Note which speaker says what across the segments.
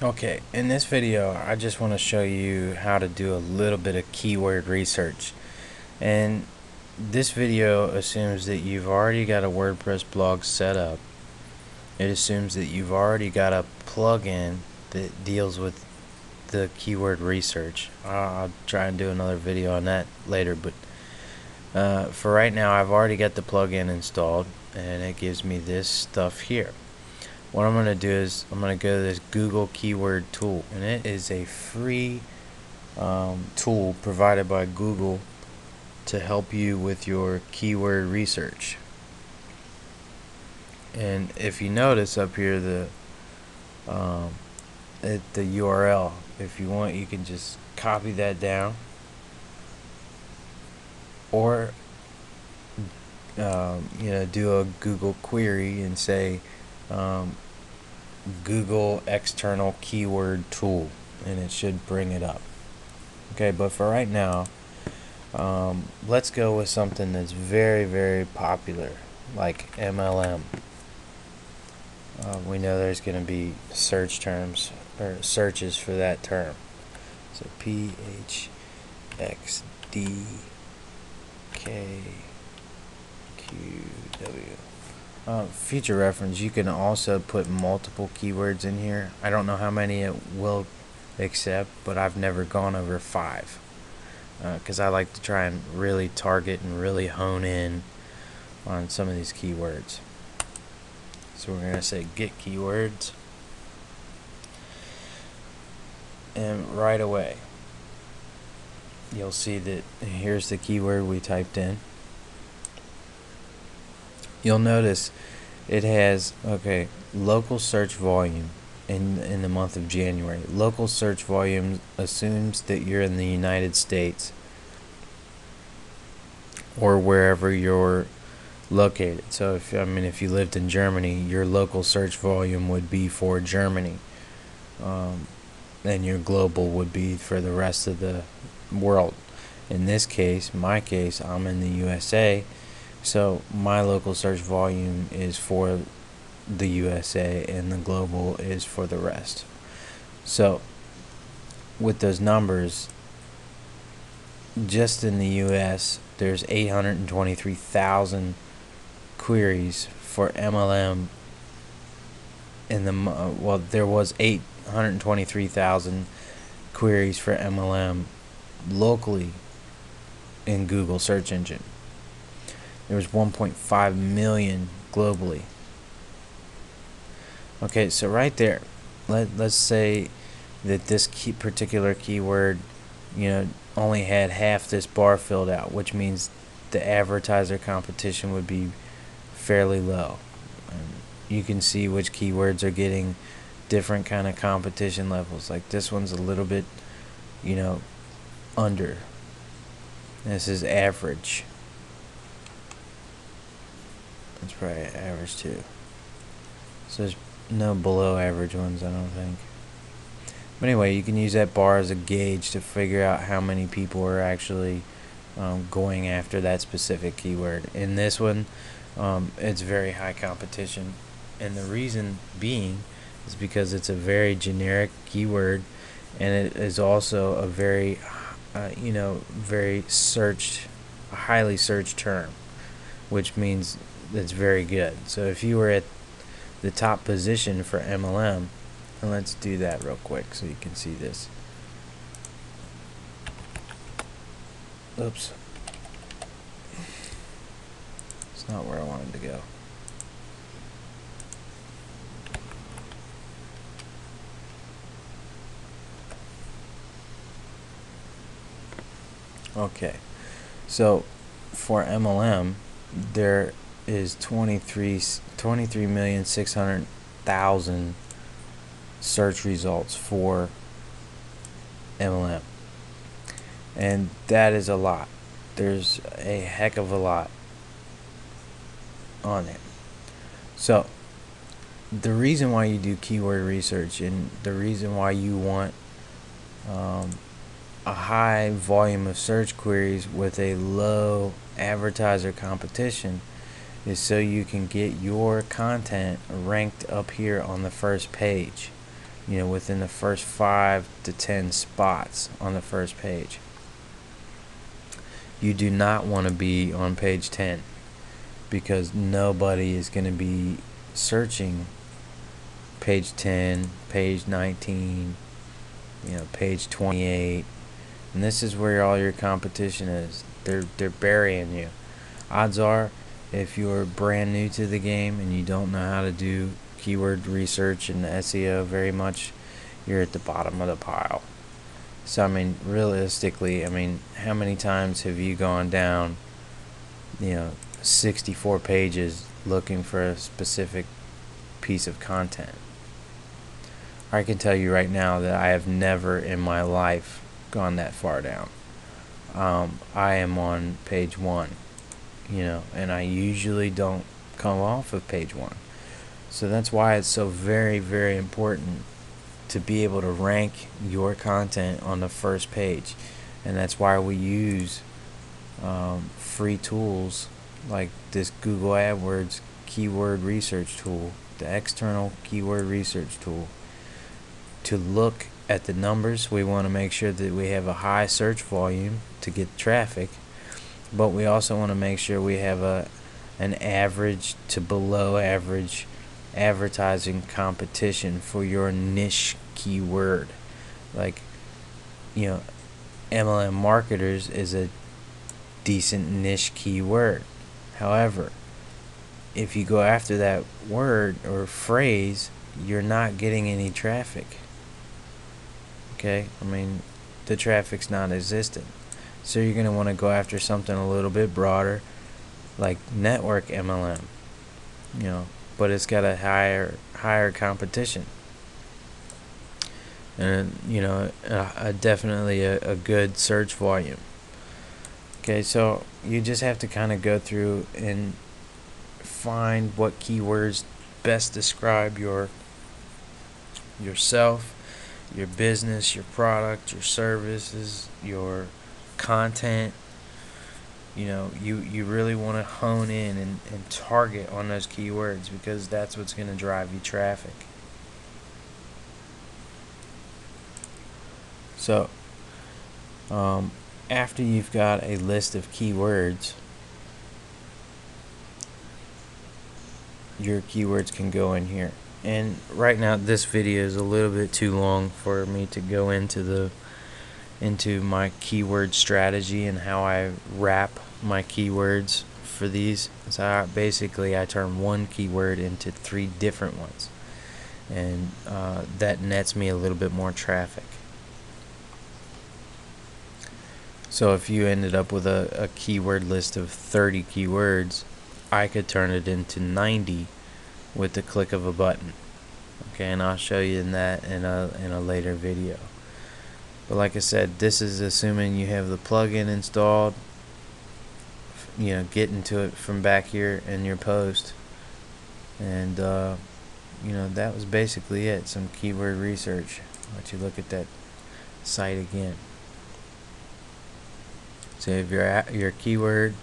Speaker 1: Okay, in this video I just want to show you how to do a little bit of keyword research. And this video assumes that you've already got a WordPress blog set up. It assumes that you've already got a plugin that deals with the keyword research. I'll try and do another video on that later, but for right now I've already got the plugin installed and it gives me this stuff here. What I'm going to do is I'm going to go to this Google Keyword Tool, and it is a free tool provided by Google to help you with your keyword research. And if you notice up here the URL, if you want you can just copy that down, or do a Google query and say Google external keyword tool, and it should bring it up. Okay, but for right now, let's go with something that's very, very popular, like MLM. We know there's going to be search terms or searches for that term. So PHXDKQW. Future reference, you can also put multiple keywords in here. I don't know how many it will accept, but I've never gone over 5 because I like to try and really target and really hone in on some of these keywords. So we're going to say get keywords, and right away you'll see that here's the keyword we typed in. You'll notice it has local search volume in the month of January. Local search volume assumes that you're in the United States or wherever you're located. So if you lived in Germany, your local search volume would be for Germany, and your global would be for the rest of the world. In this case, my case, I'm in the USA. So my local search volume is for the USA and the global is for the rest. So with those numbers, just in the US there's 823,000 queries for MLM in the there was 823,000 queries for MLM locally in Google search engine. There was 1.5 million globally. Okay, so right there, let's say that this particular keyword, only had half this bar filled out, which means the advertiser competition would be fairly low. You can see which keywords are getting different kind of competition levels. Like this one's a little bit, under. This is average. That's probably average too. So there's no below average ones, I don't think. But anyway, you can use that bar as a gauge to figure out how many people are actually going after that specific keyword. In this one, it's very high competition, and the reason being is because it's a very generic keyword, and it is also a very very searched, a highly searched term, which means it's very good. So if you were at the top position for MLM, and let's do that real quick so you can see this. Oops, it's not where I wanted to go. Okay, so for MLM there is 23,600,000 search results for MLM, and that is a lot. There's a heck of a lot on it. So the reason why you do keyword research, and the reason why you want a high volume of search queries with a low advertiser competition, is so you can get your content ranked up here on the first page. within the first 5 to 10 spots on the first page. You do not want to be on page 10, because nobody is going to be searching page 10, page 19, page 28, and this is where all your competition is. They're burying you. Odds are, if you're brand new to the game and you don't know how to do keyword research and SEO very much, you're at the bottom of the pile. So I mean, realistically, I mean, how many times have you gone down 64 pages looking for a specific piece of content? I can tell you right now that I have never in my life gone that far down. I am on page 1, and I usually don't come off of page 1. So that's why it's so very, very important to be able to rank your content on the first page. And that's why we use free tools like this Google AdWords keyword research tool, the external keyword research tool, to look at the numbers. We want to make sure that we have a high search volume to get traffic, but we also want to make sure we have an average to below average advertising competition for your niche keyword. Like, MLM marketers is a decent niche keyword. However, if you go after that word or phrase, you're not getting any traffic. Okay, I mean, the traffic's not existent. So you're going to want to go after something a little bit broader, like network MLM, but it's got a higher competition, and definitely a good search volume. Okay, so you just have to kind of go through and find what keywords best describe yourself, your business, your product, your services, your content. You really want to hone in and target on those keywords, because that's what's going to drive you traffic. So after you've got a list of keywords, your keywords can go in here. And right now this video is a little bit too long for me to go into my keyword strategy and how I wrap my keywords for these. So basically I turn one keyword into 3 different ones, and that nets me a little bit more traffic. So if you ended up with a keyword list of 30 keywords, I could turn it into 90 with the click of a button. Okay, and I'll show you that in a later video. But like I said, this is assuming you have the plugin installed, get into it from back here in your post. And that was basically it, some keyword research. Let you look at that site again. So if your keyword,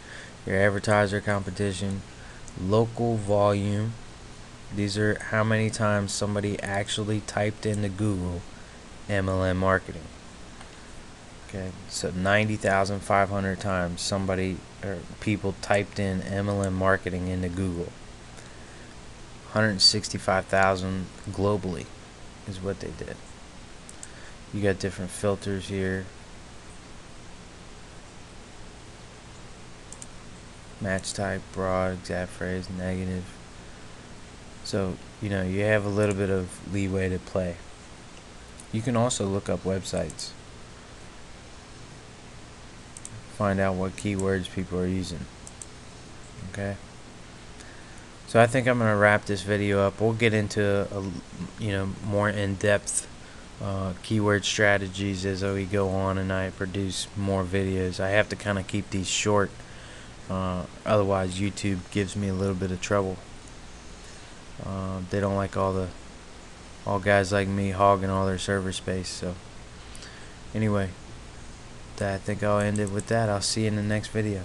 Speaker 1: your advertiser competition, local volume, these are how many times somebody actually typed into Google MLM marketing. Okay, so 90,500 times people typed in MLM marketing into Google. 165,000 globally is what they did. You got different filters here. Match type, broad, exact phrase, negative. So, you have a little bit of leeway to play. You can also look up websites. Find out what keywords people are using. Okay? So I think I'm going to wrap this video up. We'll get into more in-depth keyword strategies as we go on and I produce more videos. I have to kind of keep these short. Otherwise YouTube gives me a little bit of trouble. They don't like all guys like me hogging all their server space. So anyway, I think I'll end it with that. I'll see you in the next video.